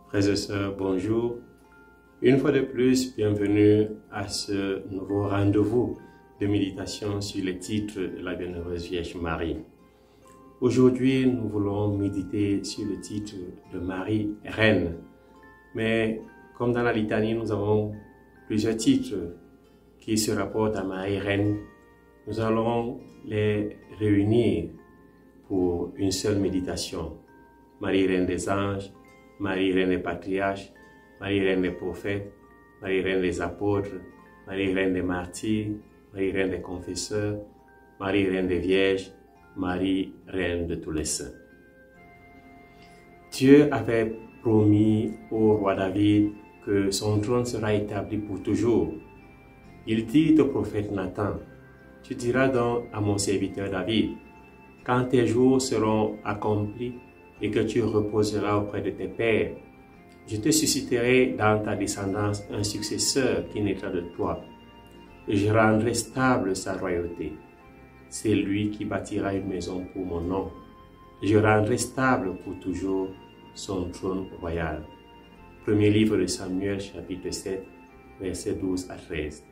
Frères et sœurs, bonjour. Une fois de plus, bienvenue à ce nouveau rendez-vous de méditation sur les titres de la Bienheureuse Vierge Marie. Aujourd'hui, nous voulons méditer sur le titre de Marie Reine. Mais comme dans la litanie, nous avons plusieurs titres qui se rapportent à Marie Reine. Nous allons les réunir pour une seule méditation. Marie Reine des anges, Marie Reine des patriarches, Marie Reine des prophètes, Marie Reine des apôtres, Marie Reine des martyrs, Marie Reine des confesseurs, Marie Reine des vierges, Marie Reine de tous les saints. Dieu avait promis au roi David que son trône sera établi pour toujours. Il dit au prophète Nathan, « Tu diras donc à mon serviteur David, quand tes jours seront accomplis et que tu reposeras auprès de tes pères, je te susciterai dans ta descendance un successeur qui naîtra de toi, et je rendrai stable sa royauté. C'est lui qui bâtira une maison pour mon nom, et je rendrai stable pour toujours son trône royal. » Premier livre de Samuel, chapitre 7, versets 12 à 13.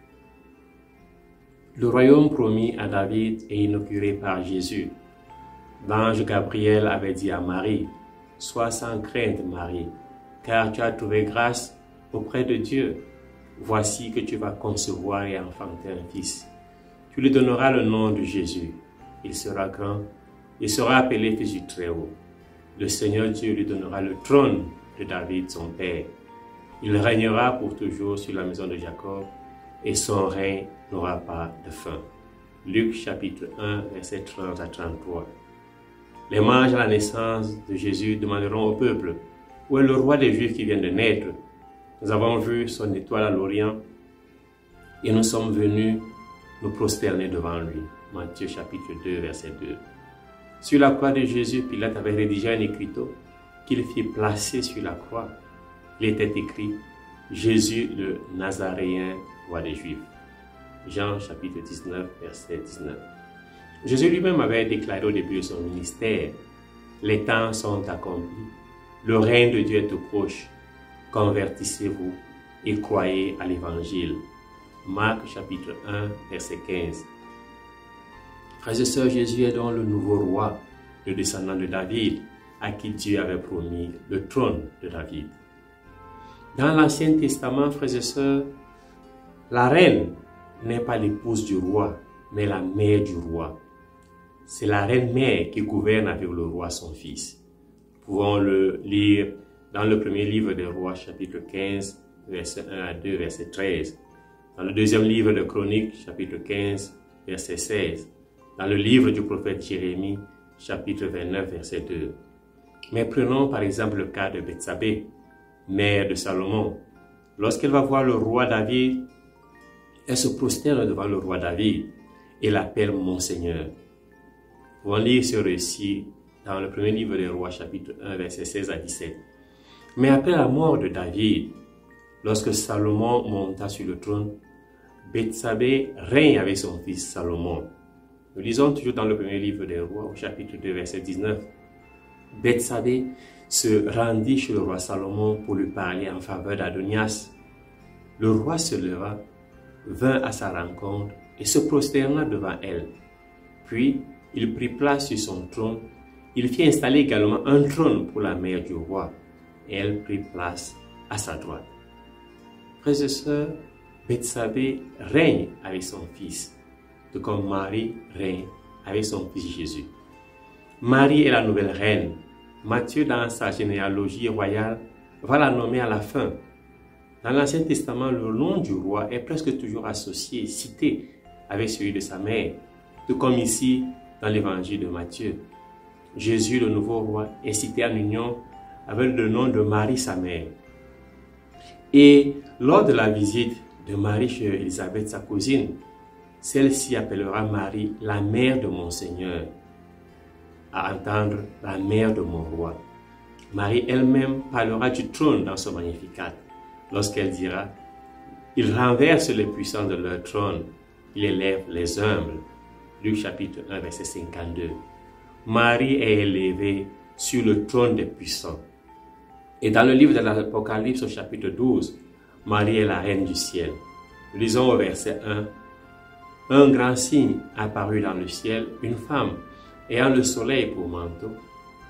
Le royaume promis à David est inauguré par Jésus. L'ange Gabriel avait dit à Marie, « Sois sans crainte, Marie, car tu as trouvé grâce auprès de Dieu. Voici que tu vas concevoir et enfanter un fils. Tu lui donneras le nom de Jésus. Il sera grand et sera appelé Fils du Très-Haut. Le Seigneur Dieu lui donnera le trône de David, son père. Il régnera pour toujours sur la maison de Jacob, et son règne n'aura pas de fin. » Luc chapitre 1, versets 30 à 33. Les mages à la naissance de Jésus demanderont au peuple, « Où est le roi des Juifs qui vient de naître? » Nous avons vu son étoile à l'Orient et nous sommes venus nous prosterner devant lui. Matthieu chapitre 2, verset 2. Sur la croix de Jésus, Pilate avait rédigé un écriteau qu'il fit placer sur la croix. Il était écrit « Jésus le Nazaréen, roi des Juifs ». Jean chapitre 19, verset 19. Jésus lui-même avait déclaré au début de son ministère, « Les temps sont accomplis, le règne de Dieu est tout proche, convertissez-vous et croyez à l'Évangile. » Marc chapitre 1, verset 15. Frères et sœurs, Jésus est donc le nouveau roi, le descendant de David, à qui Dieu avait promis le trône de David. Dans l'Ancien Testament, frères et sœurs, la reine n'est pas l'épouse du roi, mais la mère du roi. C'est la reine-mère qui gouverne avec le roi son fils. Nous pouvons le lire dans le premier livre des rois, chapitre 15, verset 1 à 2, verset 13. Dans le deuxième livre de Chroniques, chapitre 15, verset 16. Dans le livre du prophète Jérémie, chapitre 29, verset 2. Mais prenons par exemple le cas de Bethsabée, mère de Salomon. Lorsqu'elle va voir le roi David, elle se prosterne devant le roi David et l'appelle mon Seigneur. Nous pouvons lire ce récit dans le premier livre des rois, chapitre 1, verset 16 à 17. Mais après la mort de David, lorsque Salomon monta sur le trône, Bethsabée règne avec son fils Salomon. Nous lisons toujours dans le premier livre des rois, au chapitre 2, verset 19. Bethsabée se rendit chez le roi Salomon pour lui parler en faveur d'Adonias. Le roi se leva, vint à sa rencontre et se prosterna devant elle. Puis, il prit place sur son trône. Il fit installer également un trône pour la mère du roi. Et elle prit place à sa droite. Frères et sœurs, Bethsabée règne avec son fils, tout comme Marie règne avec son fils Jésus. Marie est la nouvelle reine. Matthieu, dans sa généalogie royale, va la nommer à la fin. Dans l'Ancien Testament, le nom du roi est presque toujours associé, cité avec celui de sa mère, tout comme ici dans l'évangile de Matthieu. Jésus, le nouveau roi, est cité en union avec le nom de Marie, sa mère. Et lors de la visite de Marie chez Élisabeth, sa cousine, celle-ci appellera Marie la mère de mon Seigneur, à entendre la mère de mon roi. Marie elle-même parlera du trône dans son Magnificat, lorsqu'elle dira « Il renverse les puissants de leur trône, il élève les humbles ». Luc chapitre 1, verset 52. Marie est élevée sur le trône des puissants. Et dans le livre de l'Apocalypse au chapitre 12, Marie est la reine du ciel. Nous lisons au verset 1. Un grand signe apparut dans le ciel, une femme ayant le soleil pour manteau,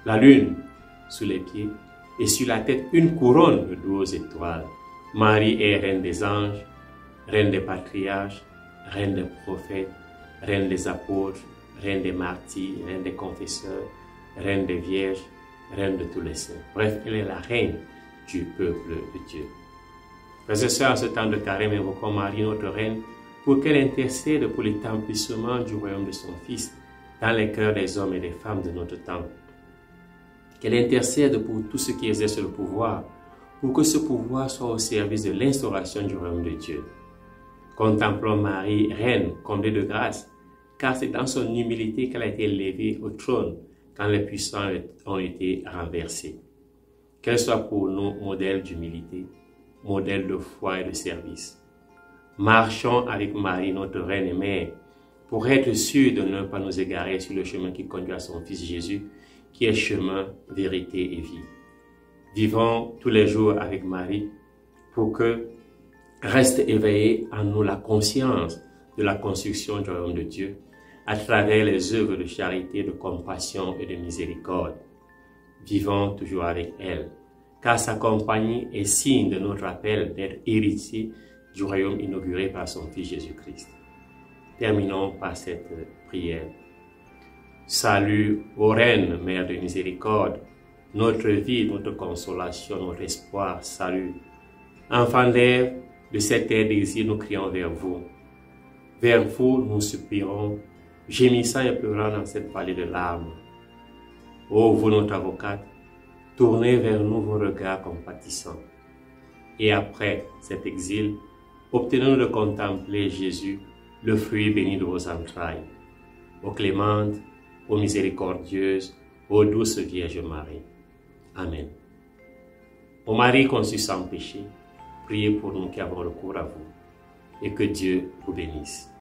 la lune sous les pieds et sur la tête une couronne de 12 étoiles. Marie est reine des anges, reine des patriarches, reine des prophètes, reine des apôtres, reine des martyrs, reine des confesseurs, reine des vierges, reine de tous les saints. Bref, elle est la reine du peuple de Dieu. Frères et sœurs, en ce temps de carême, invoquons Marie, notre reine, pour qu'elle intercède pour l'établissement du royaume de son Fils dans les cœurs des hommes et des femmes de notre temps. Qu'elle intercède pour tous ceux qui exercent le pouvoir, pour que ce pouvoir soit au service de l'instauration du royaume de Dieu. Contemplons Marie, reine, comblée de grâce, car c'est dans son humilité qu'elle a été élevée au trône quand les puissants ont été renversés. Qu'elle soit pour nous modèle d'humilité, modèle de foi et de service. Marchons avec Marie, notre reine et mère, pour être sûrs de ne pas nous égarer sur le chemin qui conduit à son Fils Jésus, qui est chemin, vérité et vie. Vivons tous les jours avec Marie pour que reste éveillée en nous la conscience de la construction du royaume de Dieu à travers les œuvres de charité, de compassion et de miséricorde. Vivons toujours avec elle, car sa compagnie est signe de notre appel d'être héritier du royaume inauguré par son Fils Jésus-Christ. Terminons par cette prière. Salut, ô Reine, Mère de miséricorde, notre vie, notre consolation, notre espoir, salut. Enfants d'Ève, de cette terre d'exil, nous crions vers vous. Vers vous, nous soupirons, gémissant et pleurant dans cette vallée de larmes. Ô vous, notre avocate, tournez vers nous vos regards compatissants. Et après cet exil, obtenons de contempler Jésus, le fruit béni de vos entrailles. Ô clémente, ô miséricordieuse, ô douce Vierge Marie. Amen. Ô Marie conçue sans péché, priez pour nous qui avons recours à vous, et que Dieu vous bénisse.